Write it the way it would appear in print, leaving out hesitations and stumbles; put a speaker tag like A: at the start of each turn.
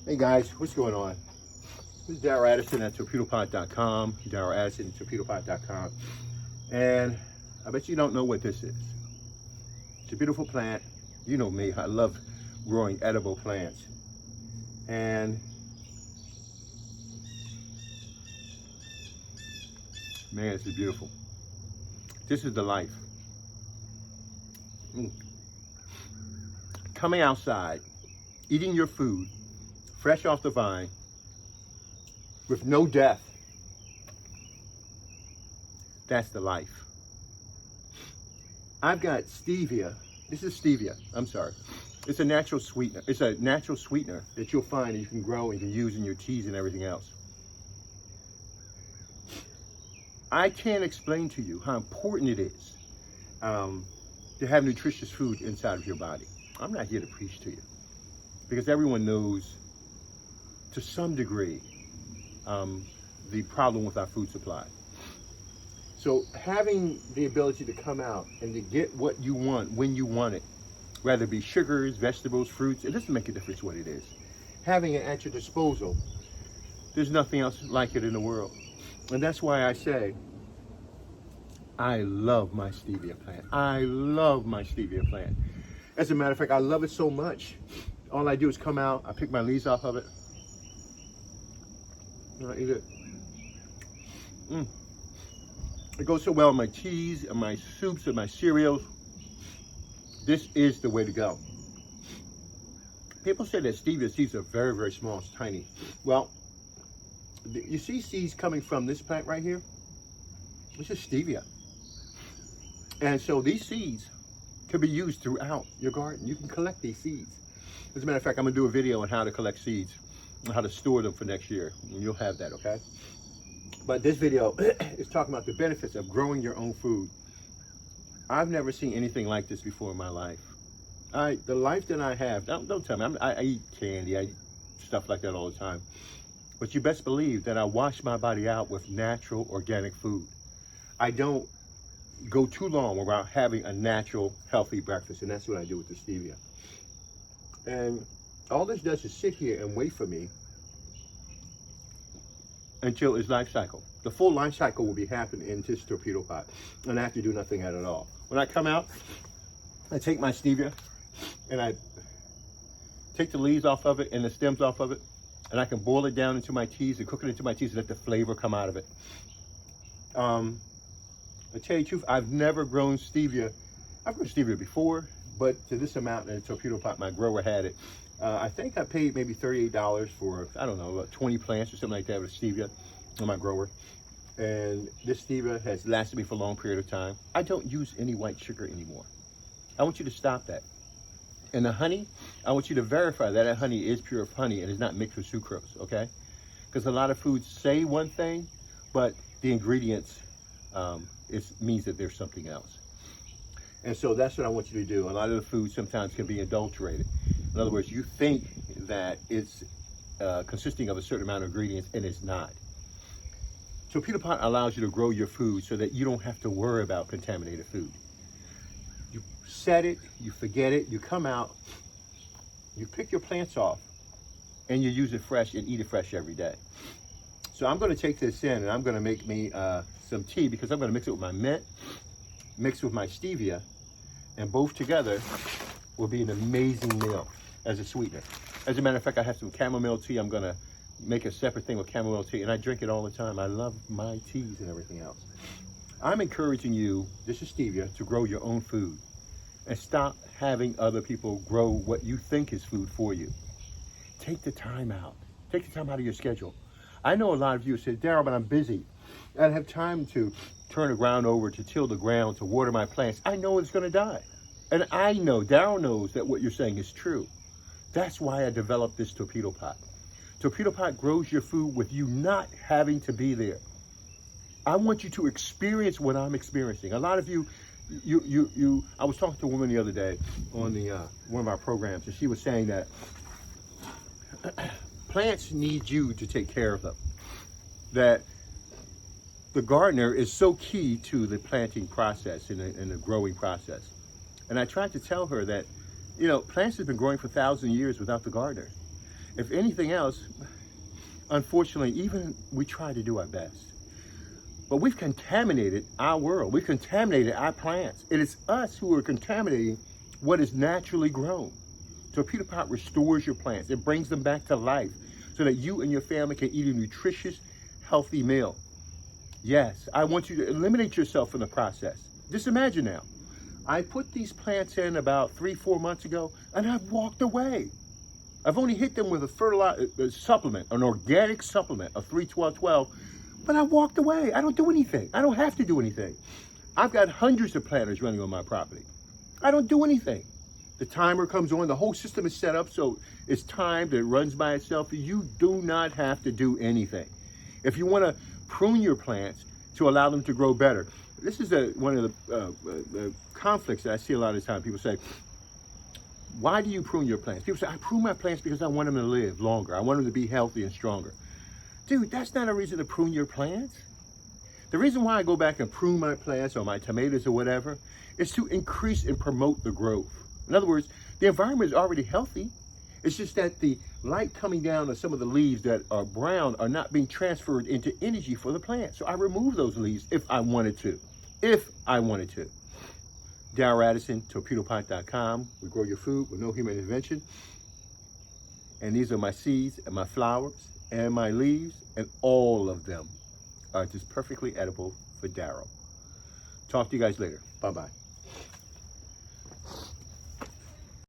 A: Hey guys, what's going on? This is Darryl Addison at Torpedopot.com. Darryl Addison at Torpedopot.com. And I bet you don't know what this is. It's a beautiful plant. You know me, I love growing edible plants. And man, this is beautiful. This is the life. Coming outside, eating your food, fresh off the vine, with no death. That's the life. I've got stevia. This is stevia. I'm sorry. It's a natural sweetener. It's a natural sweetener that you'll find that you can grow and you can use in your teas and everything else. I can't explain to you how important it is to have nutritious food inside of your body. I'm not here to preach to you because everyone knows to some degree the problem with our food supply. So having the ability to come out and to get what you want when you want it, whether it be sugars, vegetables, fruits, it doesn't make a difference what it is. Having it at your disposal, there's nothing else like it in the world. And that's why I say, I love my stevia plant. I love my stevia plant. As a matter of fact, I love it so much. All I do is come out, I pick my leaves off of it, and I eat it. It goes so well in my teas, and my soups, and my cereals. This is the way to go. People say that stevia seeds are very, very small, it's tiny. Well, you see seeds coming from this plant right here? This is stevia. And so these seeds can be used throughout your garden. You can collect these seeds. As a matter of fact, I'm gonna do a video on how to collect seeds and how to store them for next year. And you'll have that, okay? But this video is talking about the benefits of growing your own food. I've never seen anything like this before in my life. The life that I have, don't tell me, I eat candy, I eat stuff like that all the time. But you best believe that I wash my body out with natural, organic food. I don't go too long without having a natural, healthy breakfast, and that's what I do with the stevia. And all this does is sit here and wait for me until its life cycle. The full life cycle will be happening in this torpedo pot, and I have to do nothing at all. When I come out, I take my stevia and I take the leaves off of it and the stems off of it, and I can boil it down into my teas and cook it into my teas and let the flavor come out of it. I tell you the truth, I've never grown stevia. I've grown stevia before, but to this amount in a torpedo pot, my grower had it. I think I paid maybe $38 for, I don't know, about 20 plants or something like that with stevia in my grower. And this stevia has lasted me for a long period of time. I don't use any white sugar anymore. I want you to stop that. And the honey, I want you to verify that honey is pure honey and is not mixed with sucrose, okay? Because a lot of foods say one thing, but the ingredients means that there's something else. And so that's what I want you to do. A lot of the food sometimes can be adulterated. In other words, you think that it's consisting of a certain amount of ingredients, and it's not. Torpedo Pot allows you to grow your food so that you don't have to worry about contaminated food. You set it, you forget it, you come out, you pick your plants off, and you use it fresh and eat it fresh every day. So I'm going to take this in, and I'm going to make me some tea, because I'm going to mix it with my mint, mix with my stevia, and both together will be an amazing meal as a sweetener. As a matter of fact, I have some chamomile tea. I'm going to make a separate thing with chamomile tea, and I drink it all the time. I love my teas and everything else. I'm encouraging you, this is stevia, to grow your own food and stop having other people grow what you think is food for you. Take the time out. Take the time out of your schedule. I know a lot of you say, Darryl, but I'm busy. I don't have time to turn the ground over, to till the ground, to water my plants. I know it's going to die. And I know, Darryl knows that what you're saying is true. That's why I developed this Torpedo Pot. Torpedo Pot grows your food with you not having to be there. I want you to experience what I'm experiencing. A lot of you, I was talking to a woman the other day on the one of our programs, and she was saying that plants need you to take care of them. That the gardener is so key to the planting process and the growing process. And I tried to tell her that, you know, plants have been growing for thousands of years without the gardener. if anything else, unfortunately, even we try to do our best. But we've contaminated our world. We've contaminated our plants. It is us who are contaminating what is naturally grown. Torpedopot restores your plants. It brings them back to life so that you and your family can eat a nutritious, healthy meal. Yes, I want you to eliminate yourself from the process. Just imagine now. I put these plants in about 3-4 months ago, and I've walked away. I've only hit them with a fertilizer supplement, an organic supplement of 3-12-12, but I walked away. I don't do anything. I don't have to do anything. I've got hundreds of planters running on my property. I don't do anything. The timer comes on, the whole system is set up so it's timed, it runs by itself. You do not have to do anything. If you want to prune your plants to allow them to grow better, this is one of the conflicts that I see a lot of the time. People say, why do you prune your plants? People say, I prune my plants because I want them to live longer. I want them to be healthy and stronger. Dude, that's not a reason to prune your plants. The reason why I go back and prune my plants or my tomatoes or whatever is to increase and promote the growth. In other words, the environment is already healthy. It's just that the light coming down on some of the leaves that are brown are not being transferred into energy for the plant. So I remove those leaves if I wanted to. Darryl Addison, Torpedopot.com. We grow your food with no human intervention. And these are my seeds and my flowers and my leaves, and all of them are just perfectly edible for Darryl. Talk to you guys later. Bye-bye.